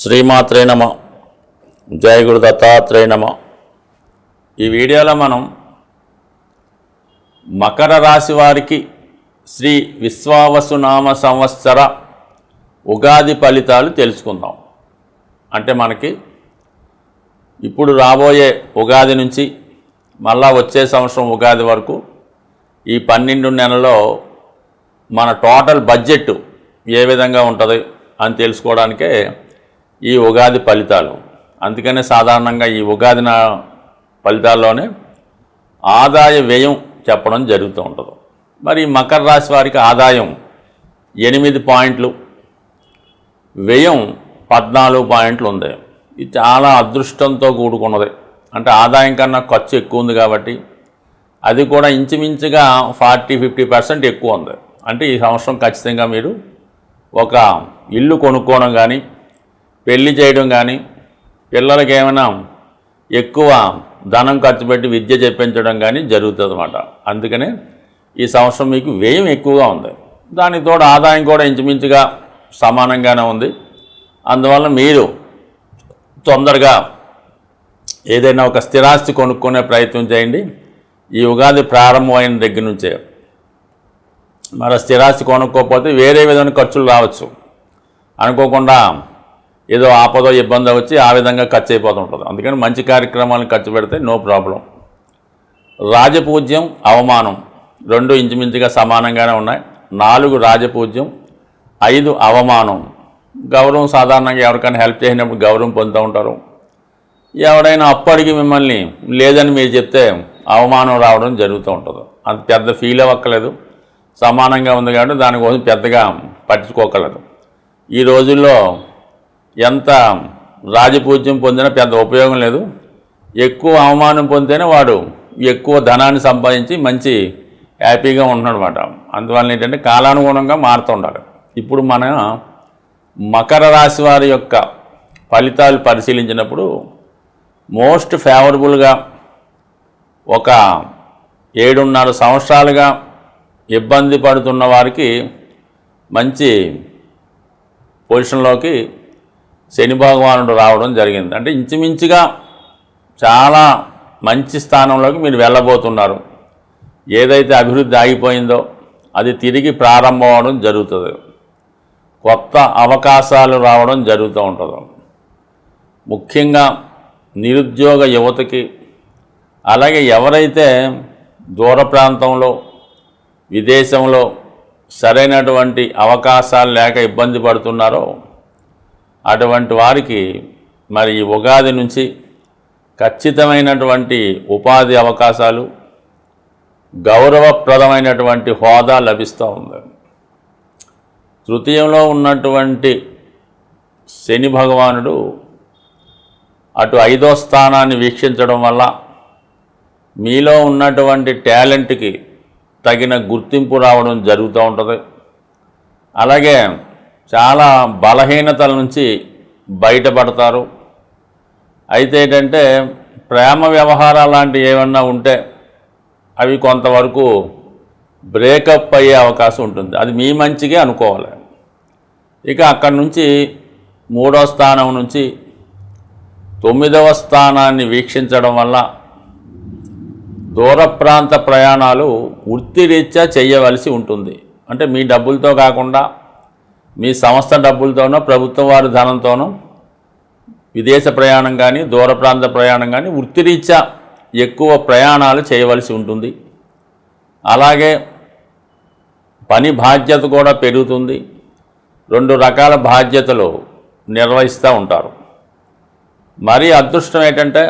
శ్రీమాత్రే నమ. జయ గురు దత్తాత్రేయ నమ. ఈ వీడియోలో మనం మకర రాశి వారికి శ్రీ విశ్వావసునామ సంవత్సర ఉగాది ఫలితాలు తెలుసుకుందాం. అంటే మనకి ఇప్పుడు రాబోయే ఉగాది నుంచి మళ్ళా వచ్చే సంవత్సరం ఉగాది వరకు ఈ 12 నెలల్లో మన టోటల్ బడ్జెట్ ఏ విధంగా ఉంటుంది అని తెలుసుకోవడానికే ఈ ఉగాది ఫలితాలు. అందుకనే సాధారణంగా ఈ ఉగాది ఫలితాల్లోనే ఆదాయ వ్యయం చెప్పడం జరుగుతూ ఉంటుంది. మరి మకర రాశి వారికి ఆదాయం 8 పాయింట్లు, వ్యయం 14 పాయింట్లు ఉంది. ఇది చాలా అదృష్టంతో కూడుకున్నది. అంటే ఆదాయం కన్నా ఖర్చు ఎక్కువ ఉంది కాబట్టి అది కూడా ఇంచుమించుగా 40-50% ఎక్కువ ఉంది. అంటే ఈ సంవత్సరం ఖచ్చితంగా మీరు ఒక ఇల్లు కొనుక్కోవడం కానీ, పెళ్లి చేయడం కానీ, పిల్లలకి ఏమైనా ఎక్కువ ధనం ఖర్చు పెట్టి విద్య చెప్పించడం కానీ జరుగుతుంది అన్నమాట. అందుకనే ఈ సంవత్సరం మీకు వ్యయం ఎక్కువగా ఉంది. దానికి తోడు ఆదాయం కూడా ఇంచుమించుగా సమానంగానే ఉంది. అందువల్ల మీరు తొందరగా ఏదైనా ఒక స్థిరాస్తి కొనుక్కునే ప్రయత్నం చేయండి. ఈ ఉగాది ప్రారంభమైన దగ్గర నుంచే. మరి స్థిరాస్తి కొనుక్కోకపోతే వేరే విధమైన ఖర్చులు రావచ్చు. అనుకోకుండా ఏదో ఆపదో ఇబ్బంది వచ్చి ఆ విధంగా ఖర్చు అయిపోతుంటుంది. అందుకని మంచి కార్యక్రమాలను ఖర్చు పెడితే నో ప్రాబ్లం. రాజపూజ్యం, అవమానం రెండు ఇంచుమించుగా సమానంగానే ఉన్నాయి. 4 రాజపూజ్యం, 5 అవమానం. గౌరవం సాధారణంగా ఎవరికైనా హెల్ప్ చేసినప్పుడు గౌరవం పొందుతూ ఉంటారు. ఎవడైనా అప్పటికి మిమ్మల్ని లేదని మీరు చెప్తే అవమానం రావడం జరుగుతూ ఉంటుంది. అంత పెద్ద ఫీల్ అవ్వక్కలేదు, సమానంగా ఉంది కాబట్టి దానికోసం పెద్దగా పట్టించుకోకలేదు. ఈ రోజుల్లో ఎంత రాజపూజ్యం పొందినా పెద్ద ఉపయోగం లేదు. ఎక్కువ అవమానం పొందితేనే వాడు ఎక్కువ ధనాన్ని సంపాదించి మంచి హ్యాపీగా ఉంటున్నాడనమాట. అందువల్ల ఏంటంటే కాలానుగుణంగా మారుతూ ఉండాలి. ఇప్పుడు మన మకర రాశి వారి యొక్క ఫలితాలు పరిశీలించినప్పుడు మోస్ట్ ఫేవరబుల్గా ఒక 7.5 సంవత్సరాలుగా ఇబ్బంది పడుతున్న వారికి మంచి పొజిషన్లోకి శని భగవానుడు రావడం జరిగింది. అంటే ఇంచుమించుగా చాలా మంచి స్థానంలోకి మీరు వెళ్ళబోతున్నారు. ఏదైతే అభివృద్ధి ఆగిపోయిందో అది తిరిగి ప్రారంభం అవడం జరుగుతుంది. కొత్త అవకాశాలు రావడం జరుగుతూ ఉంటుంది. ముఖ్యంగా నిరుద్యోగ యువతకి, అలాగే ఎవరైతే దూర ప్రాంతంలో విదేశంలో సరైనటువంటి అవకాశాలు లేక ఇబ్బంది పడుతున్నారో అటువంటి వారికి మరి ఈ ఉగాది నుంచి ఖచ్చితమైనటువంటి ఉపాధి అవకాశాలు, గౌరవప్రదమైనటువంటి హోదా లభిస్తూ ఉంది. తృతీయంలో ఉన్నటువంటి శని భగవానుడు అటు 5వ స్థానాన్ని వీక్షించడం వల్ల మీలో ఉన్నటువంటి టాలెంట్కి తగిన గుర్తింపు రావడం జరుగుతూ ఉంటుంది. అలాగే చాలా బలహీనతల నుంచి బయటపడతారు. అయితే ఏంటంటే ప్రేమ వ్యవహారాలు లాంటివి ఏమన్నా ఉంటే అవి కొంతవరకు బ్రేకప్ అయ్యే అవకాశం ఉంటుంది. అది మీ మంచిగా అనుకోవాలి. ఇక అక్కడి నుంచి 3వ స్థానం నుంచి 9వ స్థానాన్ని వీక్షించడం వల్ల దూర ప్రాంత ప్రయాణాలు వృత్తిరీత్యా చేయవలసి ఉంటుంది. అంటే మీ డబ్బులతో కాకుండా మీ సంస్థ డబ్బులతోనో, ప్రభుత్వం వారి ధనంతోనో విదేశ ప్రయాణం కానీ, దూర ప్రాంత ప్రయాణం కానీ వృత్తిరీత్యా ఎక్కువ ప్రయాణాలు చేయవలసి ఉంటుంది. అలాగే పని బాధ్యత కూడా పెరుగుతుంది. 2 రకాల బాధ్యతలు నిర్వహిస్తూ ఉంటారు. మరీ అదృష్టం ఏంటంటే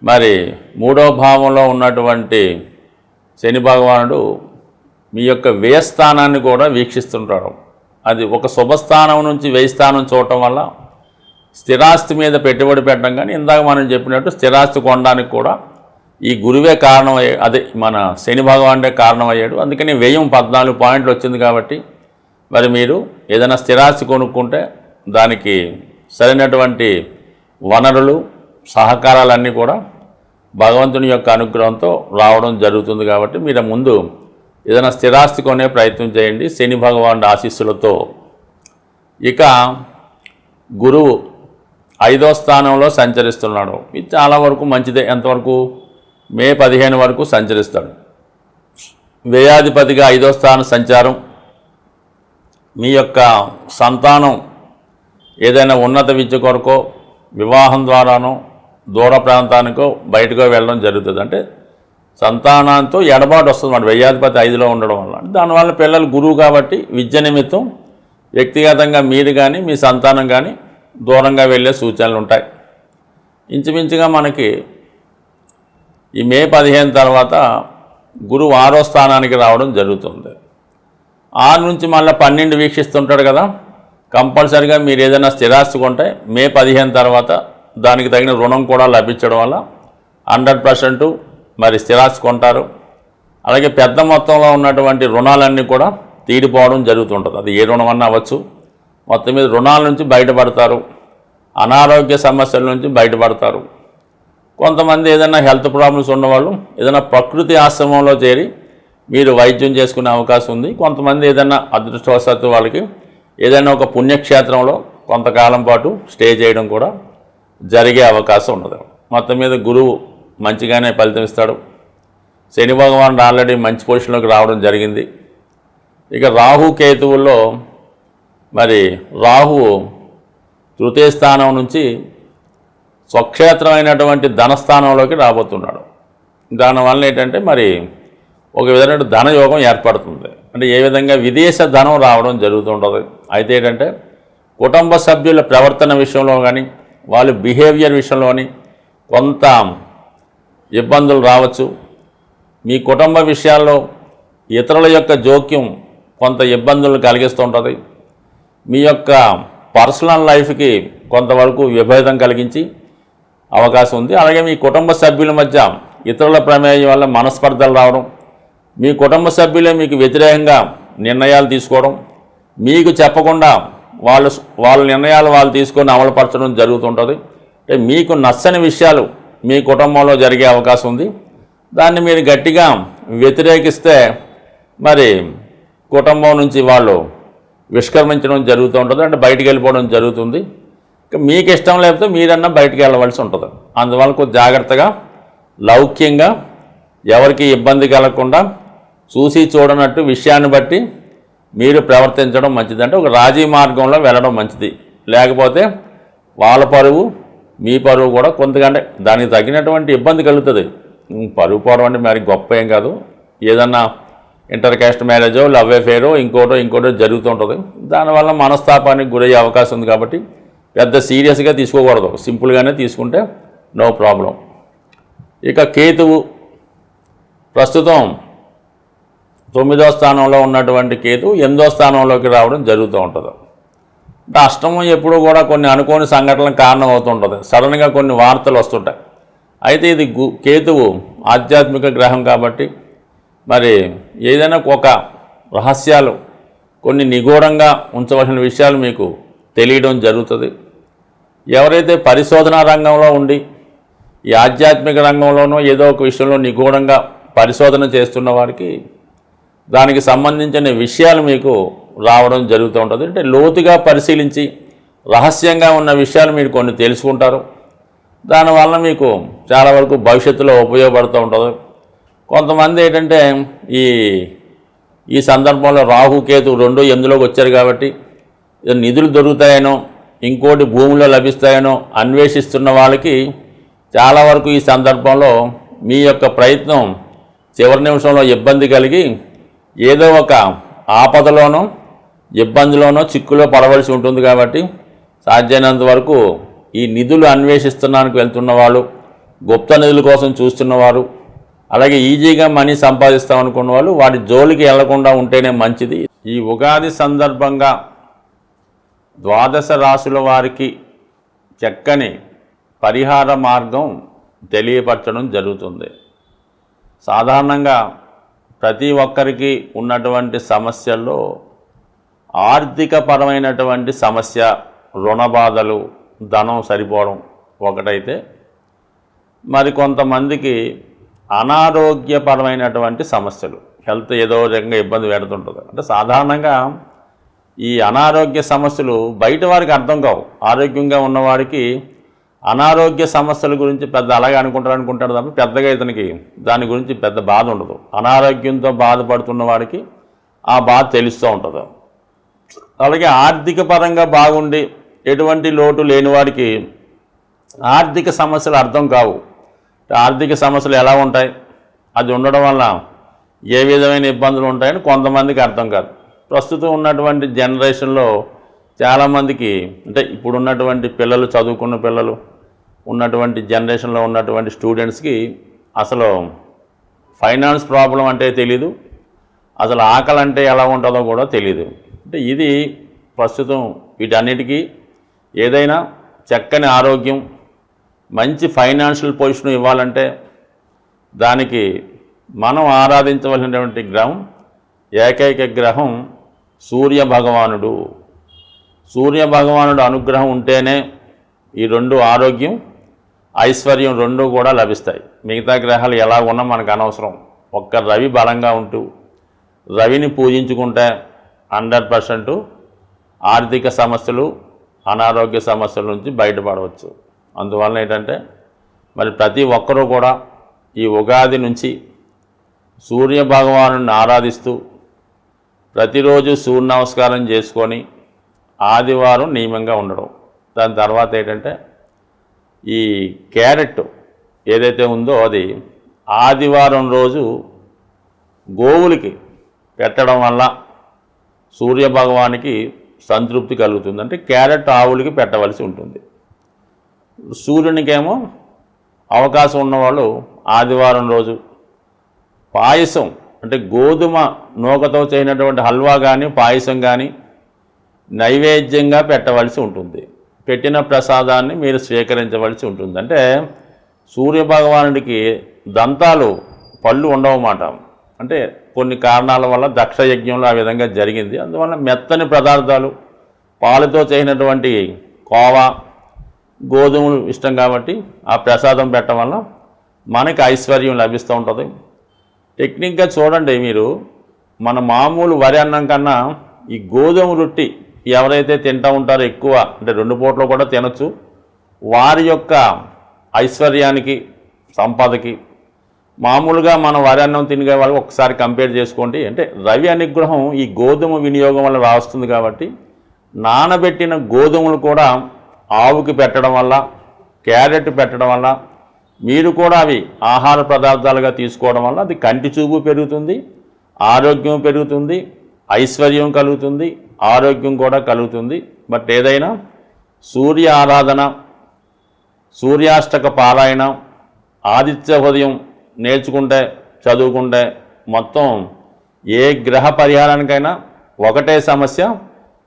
మరి 3వ భావంలో ఉన్నటువంటి శని భగవానుడు మీ యొక్క వ్యయస్థానాన్ని కూడా వీక్షిస్తుంటాడు. అది ఒక శుభస్థానం నుంచి వ్యయస్థానం చూడటం వల్ల స్థిరాస్తి మీద పెట్టుబడి పెట్టడం కానీ, ఇందాక మనం చెప్పినట్టు స్థిరాస్తి కొనడానికి కూడా ఈ గురువే కారణం అదే మన శని భగవానుడే కారణమయ్యాడు. అందుకని వ్యయం 14 పాయింట్లు వచ్చింది కాబట్టి మరి మీరు ఏదైనా స్థిరాస్తి కొనుక్కుంటే దానికి సరైనటువంటి వనరులు, సహకారాలన్నీ కూడా భగవంతుని యొక్క అనుగ్రహంతో రావడం జరుగుతుంది. కాబట్టి మీరు ముందు ఏదైనా స్థిరాస్తి కొనే ప్రయత్నం చేయండి శని భగవానుడి ఆశీస్సులతో. ఇక గురువు 5వ స్థానంలో సంచరిస్తున్నాడు. ఇది చాలా వరకు మంచిదే. ఎంతవరకు? మే 15 వరకు సంచరిస్తాడు. వ్యయాధిపతిగా 5వ స్థానం సంచారం మీ యొక్క సంతానం ఏదైనా ఉన్నత విద్య కొరకో, వివాహం ద్వారానో, దూర ప్రాంతానికో బయటకో వెళ్ళడం జరుగుతుంది. అంటే సంతానంతో ఎడబాటు వస్తుంది మాట వ్యయాధిపతి 5లో ఉండడం వల్ల. దానివల్ల పిల్లలు గురువు కాబట్టి విద్య నిమిత్తం వ్యక్తిగతంగా మీరు కానీ మీ సంతానం కానీ దూరంగా వెళ్ళే సూచనలు ఉంటాయి. ఇంచుమించుగా మనకి ఈ మే 15 తర్వాత గురువు 6వ స్థానానికి రావడం జరుగుతుంది. 6 నుంచి మళ్ళీ 12 వీక్షిస్తుంటాడు కదా. కంపల్సరిగా మీరు ఏదైనా స్థిరాస్తి కొంటే మే 15 తర్వాత దానికి తగిన రుణం కూడా లభించడం వల్ల 100% మరి స్థిరాస్తి కొంటారు. అలాగే పెద్ద మొత్తంలో ఉన్నటువంటి రుణాలన్నీ కూడా తీరిపోవడం జరుగుతుంటుంది. అది ఏ రుణం అన్నా అవ్వచ్చు. మొత్తం మీద రుణాల నుంచి బయటపడతారు, అనారోగ్య సమస్యల నుంచి బయటపడతారు. కొంతమంది ఏదైనా హెల్త్ ప్రాబ్లమ్స్ ఉన్నవాళ్ళు ఏదైనా ప్రకృతి ఆశ్రమంలో చేరి మీరు వైద్యం చేసుకునే అవకాశం ఉంది. కొంతమంది ఏదైనా అదృష్టవశాత్తు వాళ్ళకి ఏదైనా ఒక పుణ్యక్షేత్రంలో కొంతకాలం పాటు స్టే చేయడం కూడా జరిగే అవకాశం ఉన్నది. మొత్తం మీద గురువు మంచిగానే ఫలితం ఇస్తాడు. శని భగవానుడు ఆల్రెడీ మంచి పొజిషన్లోకి రావడం జరిగింది. ఇక రాహు కేతువుల్లో మరి రాహువు తృతీయ స్థానం నుంచి స్వక్షేత్రమైనటువంటి ధనస్థానంలోకి రాబోతున్నాడు. దానివల్ల ఏంటంటే మరి ఒక విధమైన ధనయోగం ఏర్పడుతుంది. అంటే ఏ విధంగా విదేశ ధనం రావడం జరుగుతుంటుంది. అయితే ఏంటంటే కుటుంబ సభ్యుల ప్రవర్తన విషయంలో కానీ వాళ్ళ బిహేవియర్ విషయంలోని కొంత ఇబ్బందులు రావచ్చు. మీ కుటుంబ విషయాల్లో ఇతరుల యొక్క జోక్యం కొంత ఇబ్బందులు కలిగిస్తుంటుంది. మీ యొక్క పర్సనల్ లైఫ్కి కొంతవరకు విభేదం కలిగించి అవకాశం ఉంది. అలాగే మీ కుటుంబ సభ్యుల మధ్య ఇతరుల ప్రమేయం వల్ల మనస్పర్ధలు రావడం, మీ కుటుంబ సభ్యులే మీకు వ్యతిరేకంగా నిర్ణయాలు తీసుకోవడం, మీకు చెప్పకుండా వాళ్ళ నిర్ణయాలు వాళ్ళు తీసుకొని అమలుపరచడం జరుగుతుంటుంది. అంటే మీకు నచ్చని విషయాలు మీ కుటుంబంలో జరిగే అవకాశం ఉంది. దాన్ని మీరు గట్టిగా వ్యతిరేకిస్తే మరి కుటుంబం నుంచి వాళ్ళు విష్కర్మించడం జరుగుతూ ఉంటుంది. అంటే బయటికి వెళ్ళిపోవడం జరుగుతుంది. మీకు ఇష్టం లేకపోతే మీరన్నా బయటికి వెళ్ళవలసి ఉంటుంది. అందువల్ల కొంచెం జాగ్రత్తగా లౌక్యంగా ఎవరికి ఇబ్బంది కలగకుండా చూసి చూడనట్టు విషయాన్ని బట్టి మీరు ప్రవర్తించడం మంచిది. అంటే ఒక రాజీ మార్గంలో వెళ్ళడం మంచిది. లేకపోతే వాళ్ళ పరువు మీ పరువు కూడా కొంతకంటే దానికి తగినటువంటి ఇబ్బంది కలుగుతుంది. పరువు పోవడం అంటే మరి గొప్ప ఏం కాదు. ఏదన్నా ఇంటర్ క్యాస్ట్ మ్యారేజో, లవ్ అఫేరో, ఇంకోటో జరుగుతుంటుంది. దానివల్ల మనస్తాపానికి గురయ్యే అవకాశం ఉంది. కాబట్టి పెద్ద సీరియస్గా తీసుకోకూడదు. సింపుల్గానే తీసుకుంటే నో ప్రాబ్లం. ఇక కేతువు ప్రస్తుతం 9వ స్థానంలో ఉన్నటువంటి కేతువు 8వ స్థానంలోకి రావడం జరుగుతూ ఉంటుంది. అంటే అష్టమం ఎప్పుడూ కూడా కొన్ని అనుకోని సంఘటనలకు కారణం అవుతుంటుంది. సడన్గా కొన్ని వార్తలు వస్తుంటాయి. అయితే ఇది కేతువు ఆధ్యాత్మిక గ్రహం కాబట్టి మరి ఏదైనా ఒక రహస్యాలు కొన్ని నిగూఢంగా ఉంచవలసిన విషయాలు మీకు తెలియడం జరుగుతుంది. ఎవరైతే పరిశోధనా రంగంలో ఉండి ఈ ఆధ్యాత్మిక రంగంలోనో ఏదో ఒక విషయంలో నిగూఢంగా పరిశోధన చేస్తున్న వారికి దానికి సంబంధించిన విషయాలు మీకు రావడం జరుగుతూ ఉంటుంది. అంటే లోతుగా పరిశీలించి రహస్యంగా ఉన్న విషయాలు మీరు కొన్ని తెలుసుకుంటారు. దానివల్ల మీకు చాలా వరకు భవిష్యత్తులో ఉపయోగపడుతూ ఉంటుంది. కొంతమంది ఏంటంటే ఈ సందర్భంలో రాహు కేతు 2 8లోకి వచ్చారు కాబట్టి నిధులు దొరుకుతాయనో ఇంకోటి భూమిలో లభిస్తాయనో అన్వేషిస్తున్న వాళ్ళకి చాలా వరకు ఈ సందర్భంలో మీ యొక్క ప్రయత్నం చివరి నిమిషంలో ఇబ్బంది కలిగి ఏదో ఒక ఆపదలోనో ఇబ్బందిలోనో చిక్కులో పడవలసి ఉంటుంది. కాబట్టి సాధ్యమైనంత వరకు ఈ నిధులు అన్వేషిస్తున్నానికి వెళ్తున్న వాళ్ళు, గుప్త నిధుల కోసం చూస్తున్నవారు, అలాగే ఈజీగా మనీ సంపాదిస్తామనుకున్న వాళ్ళు వాటి జోలికి వెళ్లకుండా ఉంటేనే మంచిది. ఈ ఉగాది సందర్భంగా ద్వాదశ రాశుల వారికి చక్కని పరిహార మార్గం తెలియపరచడం జరుగుతుంది. సాధారణంగా ప్రతి ఒక్కరికి ఉన్నటువంటి సమస్యల్లో ఆర్థికపరమైనటువంటి సమస్య, రుణ బాధలు, ధనం సరిపోవడం ఒకటైతే మరి కొంతమందికి అనారోగ్యపరమైనటువంటి సమస్యలు, హెల్త్ ఏదో రకంగా ఇబ్బంది పెడుతుంటుంది. అంటే సాధారణంగా ఈ అనారోగ్య సమస్యలు బయట వారికి అర్థం కావు. ఆరోగ్యంగా ఉన్నవాడికి అనారోగ్య సమస్యల గురించి పెద్ద అలాగే అనుకుంటాడు తప్ప పెద్దగా ఇతనికి దాని గురించి పెద్ద బాధ ఉండదు. అనారోగ్యంతో బాధపడుతున్న వాడికి ఆ బాధ తెలుస్తూ ఉంటుంది. అలాగే ఆర్థిక పరంగా బాగుండి ఎటువంటి లోటు లేని వాడికి ఆర్థిక సమస్యలు అర్థం కావు. ఆర్థిక సమస్యలు ఎలా ఉంటాయి, అది ఉండడం వల్ల ఏ విధమైన ఇబ్బందులు ఉంటాయని కొంతమందికి అర్థం కాదు. ప్రస్తుతం ఉన్నటువంటి జనరేషన్లో చాలామందికి, అంటే ఇప్పుడు ఉన్నటువంటి పిల్లలు, చదువుకున్న పిల్లలు ఉన్నటువంటి జనరేషన్లో ఉన్నటువంటి స్టూడెంట్స్కి అసలు ఫైనాన్స్ ప్రాబ్లం అంటే తెలీదు, అసలు ఆకలి అంటే ఎలా ఉంటుందో కూడా తెలీదు. అంటే ఇది ప్రస్తుతం వీటన్నిటికీ ఏదైనా చక్కని ఆరోగ్యం, మంచి ఫైనాన్షియల్ పొజిషన్ ఇవ్వాలంటే దానికి మనం ఆరాధించవలసినటువంటి గ్రహం, ఏకైక గ్రహం సూర్య భగవానుడు. సూర్య భగవానుడు అనుగ్రహం ఉంటేనే ఈ రెండు, ఆరోగ్యం ఐశ్వర్యం రెండు కూడా లభిస్తాయి. మిగతా గ్రహాలు ఎలా ఉన్నా మనకు అనవసరం. ఒక్క రవి బలంగా ఉంటూ రవిని పూజించుకుంటే 100% ఆర్థిక సమస్యలు, అనారోగ్య సమస్యల నుంచి బయటపడవచ్చు. అందువల్ల ఏంటంటే మరి ప్రతి ఒక్కరూ కూడా ఈ ఉగాది నుంచి సూర్య భగవాను ఆరాధిస్తూ ప్రతిరోజు సూర్య నమస్కారం చేసుకొని ఆదివారం నియమంగా ఉండడం. దాని తర్వాత ఏంటంటే ఈ క్యారెట్ ఏదైతే ఉందో అది ఆదివారం రోజు గోవులకి పెట్టడం వల్ల సూర్య భగవానికి సంతృప్తి కలుగుతుంది. అంటే క్యారెట్ ఆవులకి పెట్టవలసి ఉంటుంది. సూర్యునికేమో అవకాశం ఉన్నవాళ్ళు ఆదివారం రోజు పాయసం, అంటే గోధుమ నూకతో చేయనటువంటి హల్వా కానీ పాయసం కానీ నైవేద్యంగా పెట్టవలసి ఉంటుంది. పెట్టిన ప్రసాదాన్ని మీరు స్వీకరించవలసి ఉంటుంది. అంటే సూర్యభగవానుడికి దంతాలు, పళ్ళు ఉండవన్నమాట. అంటే కొన్ని కారణాల వల్ల దక్ష యజ్ఞంలో ఆ విధంగా జరిగింది. అందువల్ల మెత్తని పదార్థాలు, పాలతో చేసినటువంటి కోవా, గోధుమలు ఇష్టం కాబట్టి ఆ ప్రసాదం పెట్టడం వల్ల మనకి ఐశ్వర్యం లభిస్తూ ఉంటుంది. టెక్నిక్గా చూడండి, మీరు మన మామూలు వరి అన్నం కన్నా ఈ గోధుమ రొట్టి ఎవరైతే తింటూ ఉంటారో ఎక్కువ, అంటే 2 పూటలు కూడా తినచ్చు, వారి యొక్క ఐశ్వర్యానికి, సంపదకి మామూలుగా మన వరి అన్నం తినే వాళ్ళు ఒకసారి కంపేర్ చేసుకోండి. అంటే రవి అనుగ్రహం ఈ గోధుమ వినియోగం వల్ల వస్తుంది కాబట్టి నానబెట్టిన గోధుమలు కూడా ఆవుకి పెట్టడం వల్ల, క్యారెట్ పెట్టడం వల్ల, మీరు కూడా అవి ఆహార పదార్థాలుగా తీసుకోవడం వల్ల అది కంటి చూపు పెరుగుతుంది, ఆరోగ్యం పెరుగుతుంది, ఐశ్వర్యం కలుగుతుంది, ఆరోగ్యం కూడా కలుగుతుంది. బట్ ఏదైనా సూర్య ఆరాధన, సూర్యాష్టక పారాయణ, ఆదిత్య హృదయం నేర్చుకుంటే, చదువుకుంటే మొత్తం ఏ గ్రహ పరిహారానికైనా ఒకటే సమస్య,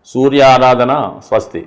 సూర్య ఆరాధన. స్వస్తి.